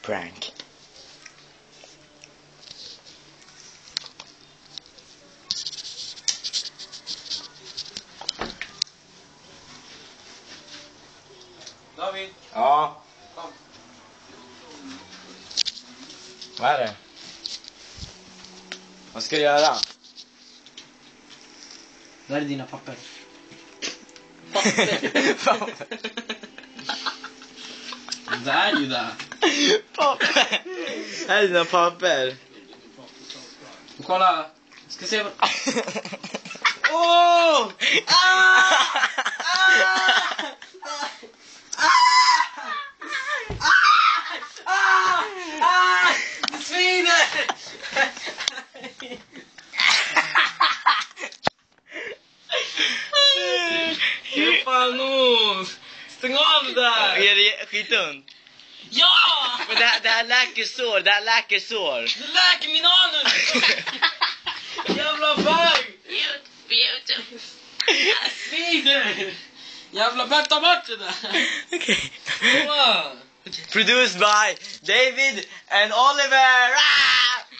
prank. David, Ja, kom. vad är det? Vad ska du göra? Där är dina papper. Det är ju det. Papper! Här är dina papper. Och kolla, ska se vad... Åh! Det svider! Hur fan ont? Stäng av det där! Är det skitont? Ja! Men det här läker sår, det här läker sår. Du läker min anus! Jävla bög! Det svider! Jävla bög, ta bort det där! Okej. Wow. Produced by David and Oliver.